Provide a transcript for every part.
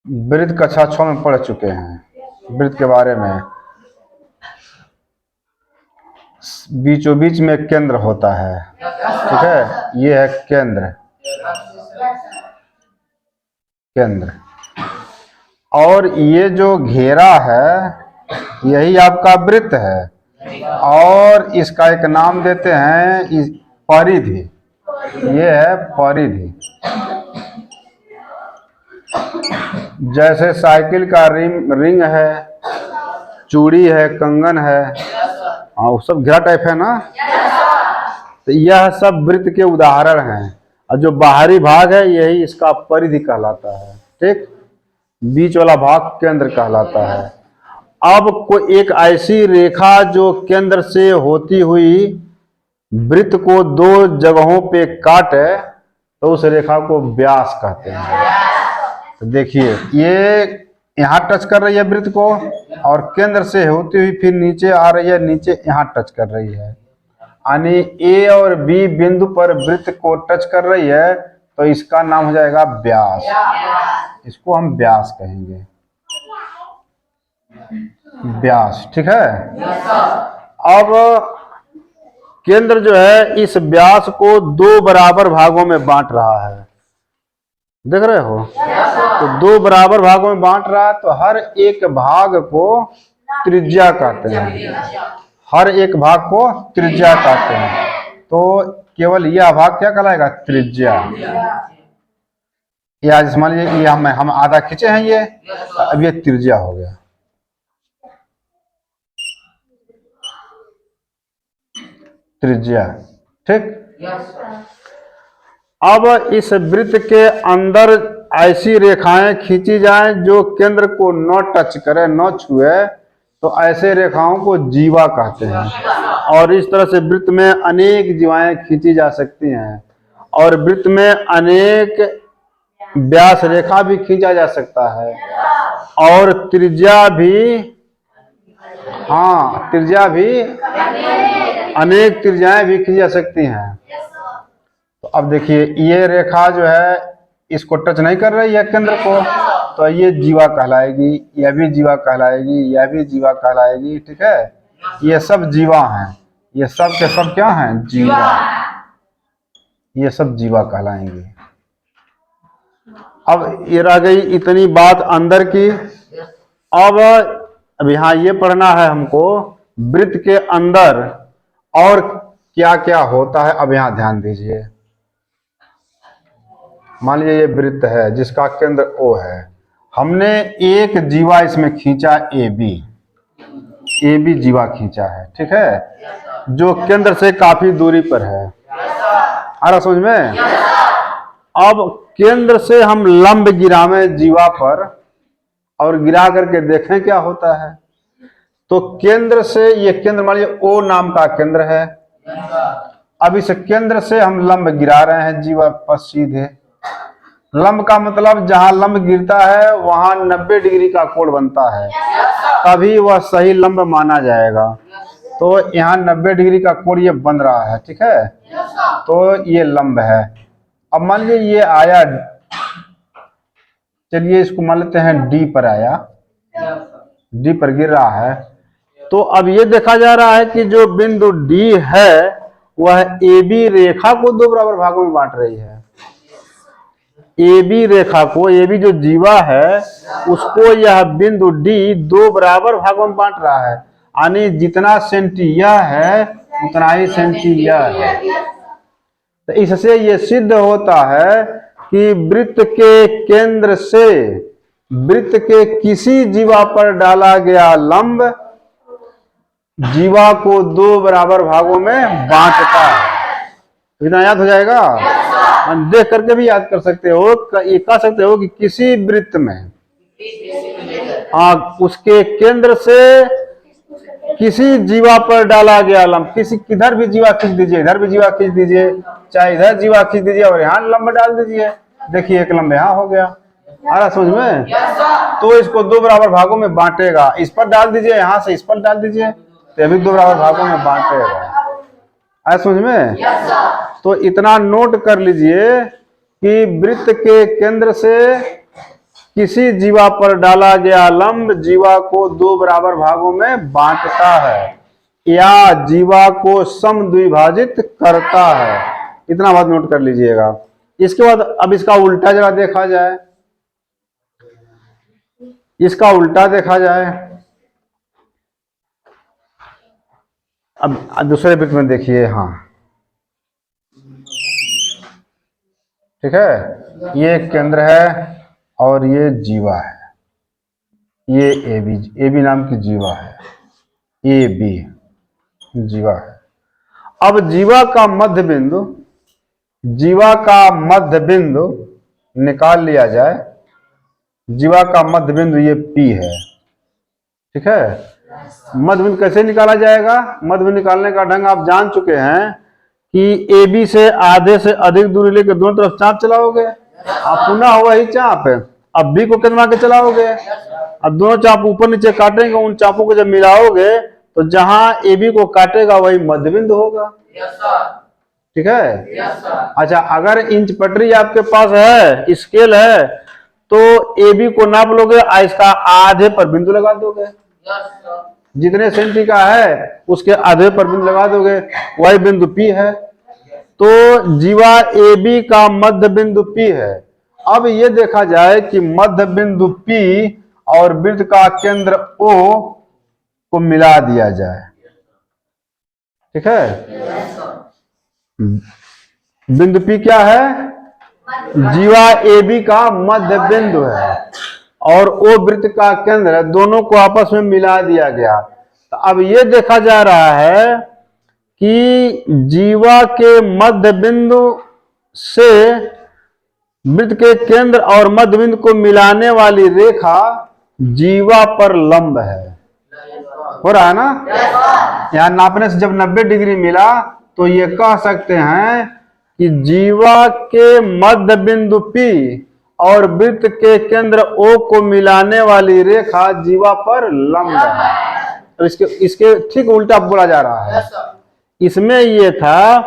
वृत्त कक्षा 6 में पढ़ चुके हैं वृत्त के बारे में। बीचों बीच में केंद्र होता है, ठीक है, ये है केंद्र। केंद्र और ये जो घेरा है यही आपका वृत्त है, और इसका एक नाम देते हैं परिधि। ये है परिधि। जैसे साइकिल का रिंग है, चूड़ी है, कंगन है, वो सब घेरा टाइप है ना। तो यह सब वृत्त के उदाहरण हैं, और जो बाहरी भाग है यही इसका परिधि कहलाता है, ठीक। बीच वाला भाग केंद्र कहलाता है। अब कोई एक ऐसी रेखा जो केंद्र से होती हुई वृत्त को दो जगहों पे काटे तो उस रेखा को व्यास कहते हैं। तो देखिए ये यहाँ टच कर रही है वृत्त को, और केंद्र से होती हुई फिर नीचे आ रही है, नीचे यहाँ टच कर रही है, यानी ए और बी बिंदु पर वृत्त को टच कर रही है, तो इसका नाम हो जाएगा व्यास। इसको हम व्यास कहेंगे, व्यास, ठीक है। अब केंद्र जो है इस व्यास को दो बराबर भागों में बांट रहा है, देख रहे हो। तो दो बराबर भागों में बांट रहा है, तो हर एक भाग को त्रिज्या कहते हैं। हर एक भाग को त्रिज्या कहते हैं। तो केवल यह भाग क्या कहलाएगा? त्रिज्या। या जैसे मान लीजिए ये हम आधा खींचे हैं, ये अब ये त्रिज्या हो गया, त्रिज्या, ठीक। अब इस वृत्त के अंदर ऐसी रेखाएं खींची जाएं जो केंद्र को न टच करे, न छुए, तो ऐसे रेखाओं को जीवा कहते हैं। और इस तरह से वृत्त में अनेक जीवाएं खींची जा सकती हैं, और वृत्त में अनेक व्यास रेखा भी खींचा जा सकता है, और त्रिज्या भी, हाँ त्रिज्या भी, अनेक त्रिज्याएं भी खींची जा सकती हैं। तो अब देखिए ये रेखा जो है इसको टच नहीं कर रही है केंद्र को, तो ये जीवा कहलाएगी, यह भी जीवा कहलाएगी, यह भी जीवा कहलाएगी, ठीक है। ये सब जीवा हैं, ये सब के सब क्या हैं? जीवा। ये सब जीवा कहलाएंगे। अब ये रह गई इतनी बात अंदर की। अब यहाँ ये पढ़ना है हमको वृत्त के अंदर और क्या क्या होता है। अब यहाँ ध्यान दीजिए, मान लीजिए ये वृत्त है जिसका केंद्र O है, हमने एक जीवा इसमें खींचा AB जीवा खींचा है, ठीक है, जो केंद्र से काफी दूरी पर है। आ रहा समझ में? अब केंद्र से हम लंब गिरावें जीवा पर और गिरा करके देखें क्या होता है। तो केंद्र से, ये केंद्र मान लीजिए O नाम का केंद्र है, अब इस केंद्र से हम लंब गिरा रहे हैं जीवा पर सीधे। लंब का मतलब जहां लंब गिरता है वहां 90 डिग्री का कोण बनता है, तभी वह सही लंब माना जाएगा। तो यहाँ 90 डिग्री का कोण ये बन रहा है, ठीक है, तो ये लंब है। अब मान लीजिए ये आया, चलिए इसको मान लेते हैं D पर आया, D पर गिर रहा है। तो अब ये देखा जा रहा है कि जो बिंदु D है वह AB रेखा को दो बराबर भागों में बांट रही है। AB रेखा को, AB जो जीवा है उसको यह बिंदु D दो बराबर भागों में बांट रहा है, यानी जितना सेंटी यह है उतना ही सेंटी यह है। तो इससे ये सिद्ध होता है कि वृत्त के केंद्र से वृत्त के किसी जीवा पर डाला गया लंब जीवा को दो बराबर भागों में बांटता है। इतना याद हो जाएगा, देख करके भी याद कर सकते हो। ये कह सकते हो कि किसी वृत्त में उसके केंद्र से किसी जीवा पर डाला गया लंब, किसी किधर भी जीवा खींच दीजिए, इधर भी जीवा खींच दीजिए, चाहे इधर जीवा खींच दीजिए और यहाँ लंब डाल दीजिए, देखिए एक लंब यहाँ हो गया। आ रहा समझ में? तो इसको दो बराबर भागों में बांटेगा। इस पर डाल दीजिए, यहाँ से इस पर डाल दीजिए, तो भी दो बराबर भागों में बांटेगा। आया समझ में? तो इतना नोट कर लीजिए कि वृत्त के केंद्र से किसी जीवा पर डाला गया लंब जीवा को दो बराबर भागों में बांटता है या जीवा को समद्विभाजित करता है। इतना बात नोट कर लीजिएगा। इसके बाद अब इसका उल्टा जरा देखा जाए, इसका उल्टा देखा जाए। अब दूसरे वृत्त में देखिए, हाँ ठीक है, ये केंद्र है और ये जीवा है, ये ए बी नाम की जीवा है, ए बी जीवा है। अब जीवा का मध्य बिंदु, जीवा का मध्य बिंदु निकाल लिया जाए। जीवा का मध्य बिंदु ये P है, ठीक है। मध्य बिंदु कैसे निकाला जाएगा? मध्य बिंदु निकालने का ढंग आप जान चुके हैं कि AB से आधे से अधिक दूरी लेकर दोनों तरफ चाप चलाओगे, आप पुनः वही चाप है। अब B को केंद्र के चलाओगे, अब दोनों चाप ऊपर नीचे काटेंगे, उन चापों को जब मिलाओगे तो जहां AB को काटेगा वही मध्य बिंदु होगा, ठीक है। अच्छा, अगर इंच पटरी आपके पास है, स्केल है, तो AB को नाप लोगे, इसका आधे पर बिंदु लगा दोगे, जितने सेंटी का है उसके आधे पर बिंदु लगा दोगे, वही बिंदु P है। तो जीवा AB का मध्य बिंदु P है। अब ये देखा जाए कि मध्य बिंदु P और वृत्त का केंद्र O को मिला दिया जाए, ठीक है। बिंदु P क्या है? जीवा AB का मध्य बिंदु है और O वृत्त का केंद्र है, दोनों को आपस में मिला दिया गया। तो अब ये देखा जा रहा है कि जीवा के मध्य बिंदु से वृत्त के केंद्र और मध्य बिंदु को मिलाने वाली रेखा जीवा पर लंब है। हो रहा है ना? यहाँ नापने से जब 90 डिग्री मिला तो ये कह सकते हैं कि जीवा के मध्य बिंदु P और वृत्त के केंद्र O को मिलाने वाली रेखा जीवा पर लंब है। तो इसके ठीक उल्टा बोला जा रहा है। इसमें ये था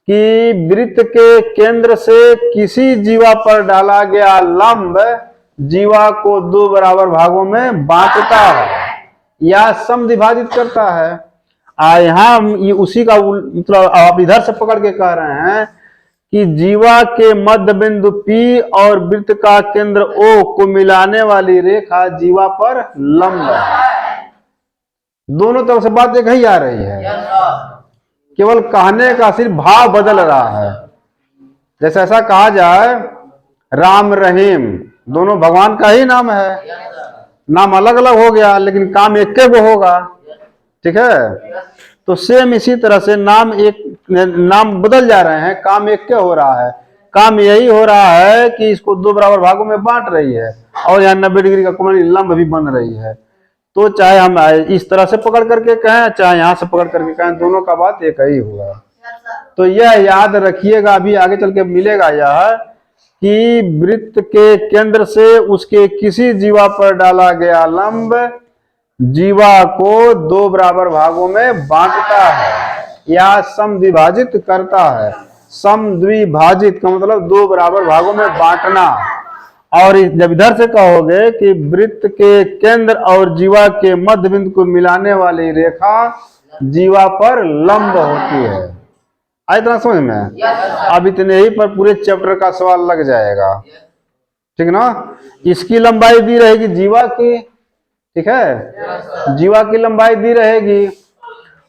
कि वृत्त के केंद्र से किसी जीवा पर डाला गया लंब जीवा को दो बराबर भागों में बांटता है या समद्विभाजित करता है। यहाँ उसी का मतलब आप इधर से पकड़ के कह रहे हैं कि जीवा के मध्य बिंदु P और वृत्त का केंद्र O को मिलाने वाली रेखा जीवा पर लंब है। दोनों तरफ से बात एक ही आ रही है, केवल कहने का सिर्फ भाव बदल रहा है। जैसे ऐसा कहा जाए राम रहीम, दोनों भगवान का ही नाम है, नाम अलग अलग हो गया लेकिन काम एक के वो होगा, ठीक है। तो सेम इसी तरह से नाम बदल जा रहे हैं, काम एक के हो रहा है। काम यही हो रहा है कि इसको दो बराबर भागों में बांट रही है और यहाँ 90 डिग्री का कोण लंब भी बन रही है। तो चाहे हम इस तरह से पकड़ करके कहें, चाहे यहाँ से पकड़ करके कहें, दोनों का बात एक ही हुआ। तो यह याद रखिएगा, अभी आगे चल के मिलेगा यह कि वृत्त के केंद्र से उसके किसी जीवा पर डाला गया लंब जीवा को दो बराबर भागों में बांटता है या समद्विभाजित करता है। समद्विभाजित का मतलब दो बराबर भागों में बांटना। और जब इधर से कहोगे कि वृत्त के केंद्र और जीवा के मध्य बिंदु को मिलाने वाली रेखा जीवा पर लंब होती है। आई इतना समझ में? अब इतने ही पर पूरे चैप्टर का सवाल लग जाएगा, ठीक ना। इसकी लंबाई दी रहेगी जीवा की, ठीक है, जीवा की लंबाई दी रहेगी।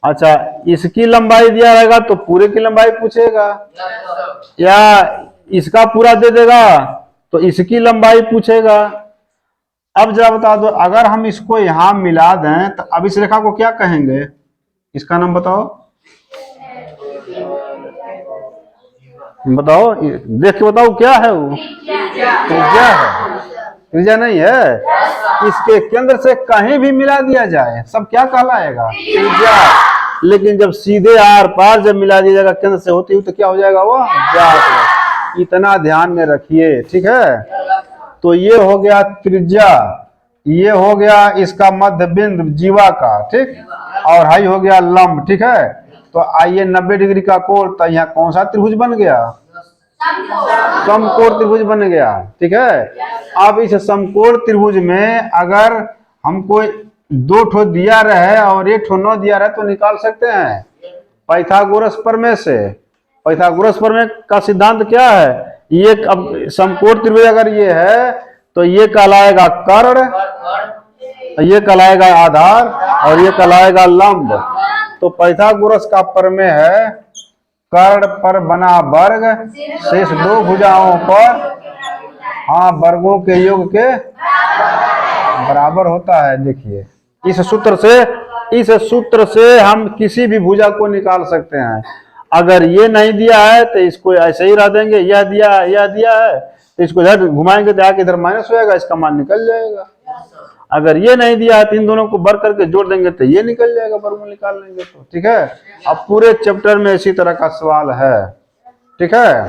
अच्छा, इसकी लंबाई दिया रहेगा तो पूरे की लंबाई पूछेगा, या इसका पूरा दे देगा तो इसकी लंबाई पूछेगा। अब जरा बता दो, अगर हम इसको यहां मिला दें तो अब इस रेखा को क्या कहेंगे? इसका नाम बताओ, बताओ, देख के बताओ क्या है वो? त्रिज्या है। त्रिज्या नहीं है? इसके केंद्र से कहीं भी मिला दिया जाए सब क्या कहलाएगा? त्रिज्या। लेकिन जब सीधे आर पार जब मिला दिया जाएगा केंद्र से होती हुई तो क्या हो जाएगा? वो व्यास। इतना ध्यान में रखिए, ठीक है। तो ये हो गया त्रिज्या, ये हो गया इसका मध्य बिंदु जीवा का, ठीक, और हाई हो गया लंब, ठीक है। तो आइए 90 डिग्री का कोण, तो यहाँ कौन सा त्रिभुज बन गया? समकोण त्रिभुज बन गया। ठीक है, अब इस समकोण त्रिभुज में अगर हमको 2 ठो दिया रहे और 1 ठो न दिया रहे तो निकाल सकते हैं पाइथागोरस प्रमेय से। पाइथागोरस प्रमेय का सिद्धांत क्या है? ये अब समकोण त्रिभुज अगर ये है तो ये कहलाएगा कर्ण, ये कहलाएगा आधार और ये कहलाएगा लंब। तो पाइथागोरस का प्रमेय है कर्ण पर बना वर्ग शेष 2 भुजाओं पर हाँ वर्गों के योग के बराबर होता है। देखिए इस सूत्र से हम किसी भी भुजा को निकाल सकते हैं। अगर ये नहीं दिया है तो इसको ऐसे ही रह देंगे, यह दिया है तो इसको इधर घुमाएंगे तो आके इधर माइनस होएगा, इसका मान निकल जाएगा। अगर ये नहीं दिया है तो इन दोनों को बर करके जोड़ देंगे तो ये निकल जाएगा, वर्गमूल निकाल लेंगे तो। ठीक है, अब पूरे चैप्टर में इसी तरह का सवाल है। ठीक है।